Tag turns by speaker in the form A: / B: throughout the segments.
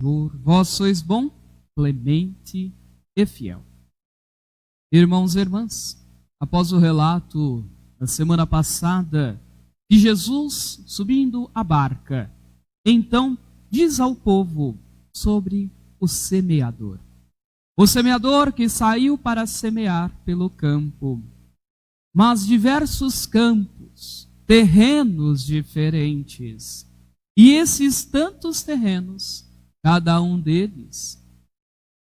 A: Vós sois bom, clemente e fiel. Irmãos e irmãs, após o relato da semana passada de Jesus subindo a barca, então diz ao povo sobre o semeador. O semeador que saiu para semear pelo campo, mas diversos campos, terrenos diferentes. E esses tantos terrenos, cada um deles,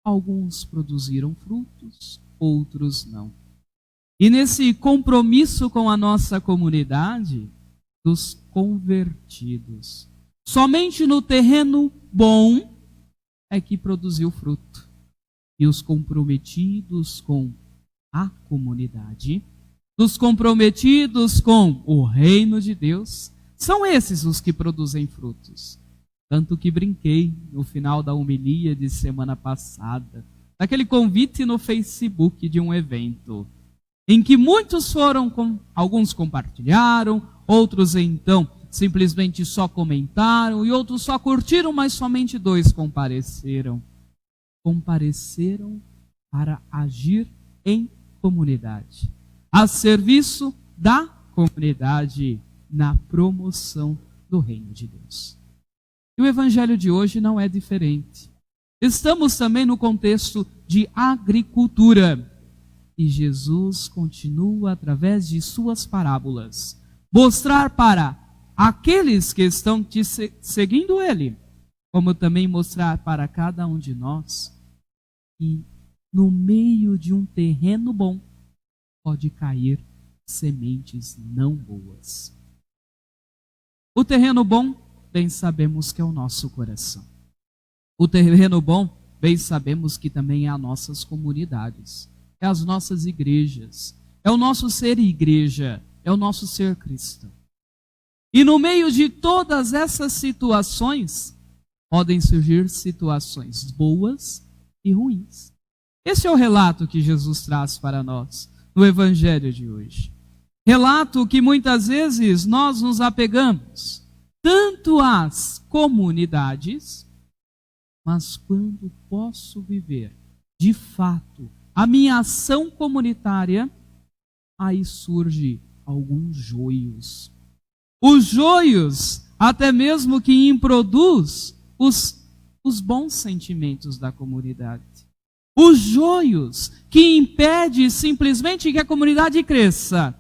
A: alguns produziram frutos, outros não. E nesse compromisso com a nossa comunidade, dos convertidos, somente no terreno bom é que produziu fruto. E os comprometidos com a comunidade, os comprometidos com o reino de Deus, são esses os que produzem frutos. Tanto que brinquei no final da homilia de semana passada, daquele convite no Facebook de um evento, em que muitos foram, alguns compartilharam, outros então simplesmente só comentaram, e outros só curtiram, mas somente 2 compareceram. Compareceram para agir em comunidade, a serviço da comunidade, na promoção do reino de Deus. E o evangelho de hoje não é diferente. Estamos também no contexto de agricultura. E Jesus continua, através de suas parábolas, mostrar para aqueles que estão seguindo Ele, como também mostrar para cada um de nós, que no meio de um terreno bom, pode cair sementes não boas. O terreno bom, bem sabemos que é o nosso coração. O terreno bom, bem sabemos que também é as nossas comunidades, é as nossas igrejas, é o nosso ser igreja, é o nosso ser cristão. E no meio de todas essas situações, podem surgir situações boas e ruins. Esse é o relato que Jesus traz para nós no evangelho de hoje. Relato que muitas vezes nós nos apegamos tanto às comunidades, mas quando posso viver de fato a minha ação comunitária, aí surge alguns joios. Os joios, até mesmo que introduz os bons sentimentos da comunidade. Os joios que impede simplesmente que a comunidade cresça.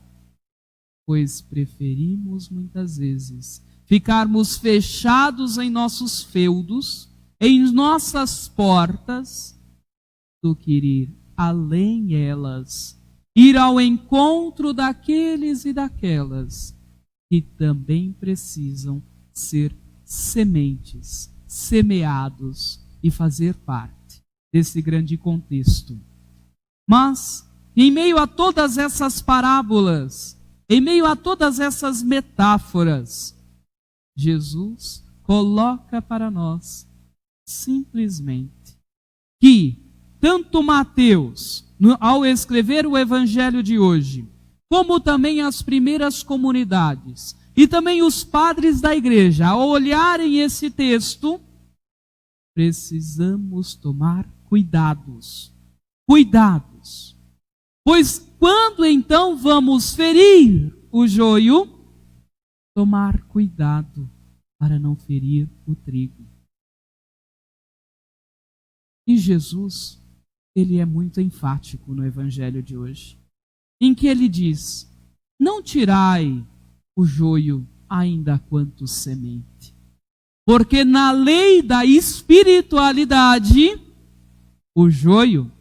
A: Pois preferimos muitas vezes ficarmos fechados em nossos feudos, em nossas portas, do que ir além elas, ir ao encontro daqueles e daquelas que também precisam ser sementes, semeados e fazer parte desse grande contexto. Mas, em meio a todas essas parábolas, em meio a todas essas metáforas, Jesus coloca para nós simplesmente que tanto Mateus, ao escrever o evangelho de hoje, como também as primeiras comunidades e também os padres da igreja, ao olharem esse texto, precisamos tomar cuidados. Cuidados. Pois quando então vamos ferir o joio, tomar cuidado para não ferir o trigo. E Jesus, ele é muito enfático no evangelho de hoje, em que ele diz: não tirai o joio ainda quanto semente, porque na lei da espiritualidade, o joio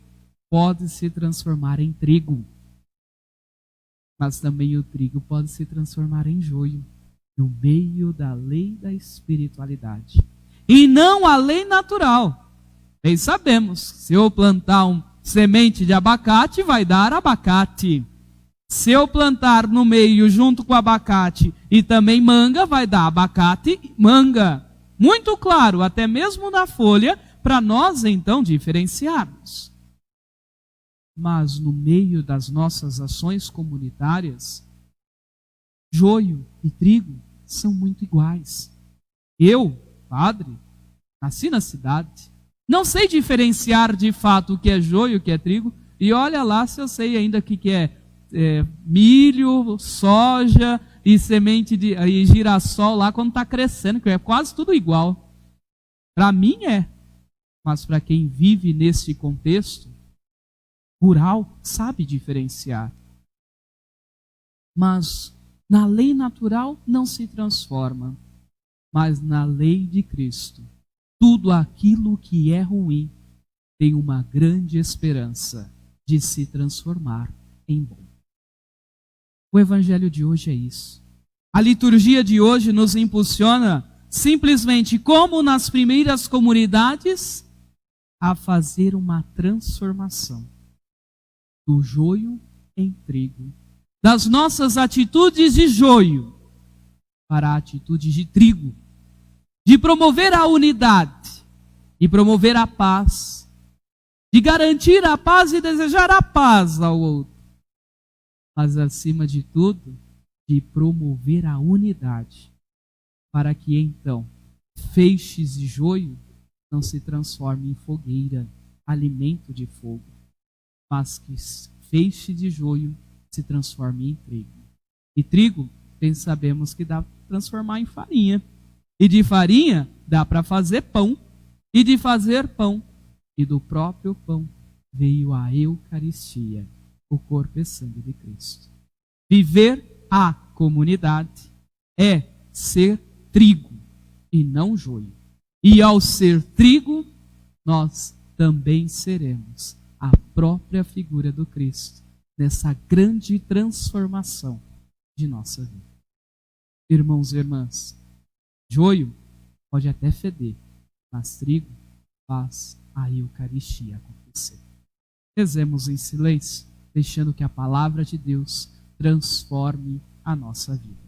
A: pode se transformar em trigo, mas também o trigo pode se transformar em joio, no meio da lei da espiritualidade, e não a lei natural. Bem sabemos, se eu plantar semente de abacate, vai dar abacate. Se eu plantar no meio, junto com abacate, e também manga, vai dar abacate e manga. Muito claro, até mesmo na folha, para nós então diferenciarmos. Mas no meio das nossas ações comunitárias, joio e trigo são muito iguais. Eu, padre, Nasci na cidade. Não sei diferenciar de fato o que é joio e o que é trigo. E olha lá se eu sei ainda o que é milho, soja e semente e girassol lá quando está crescendo, que é quase tudo igual. Para mim é. Mas para quem vive nesse contexto rural, sabe diferenciar. Mas na lei natural não se transforma. Mas na lei de Cristo, tudo aquilo que é ruim tem uma grande esperança de se transformar em bom. O evangelho de hoje é isso. A liturgia de hoje nos impulsiona simplesmente, como nas primeiras comunidades, a fazer uma transformação do joio em trigo, das nossas atitudes de joio para a atitude de trigo, de promover a unidade e promover a paz, de garantir a paz e desejar a paz ao outro, mas acima de tudo, de promover a unidade, para que então feixes de joio não se transformem em fogueira, alimento de fogo, mas que feixe de joio se transforme em trigo. E trigo, bem sabemos que dá para transformar em farinha. E de farinha dá para fazer pão. E de fazer pão, e do próprio pão, veio a Eucaristia, o corpo e sangue de Cristo. Viver a comunidade é ser trigo e não joio. E ao ser trigo, nós também seremos a própria figura do Cristo nessa grande transformação de nossa vida. Irmãos e irmãs, joio pode até feder, mas trigo faz a Eucaristia acontecer. Rezemos em silêncio, deixando que a palavra de Deus transforme a nossa vida.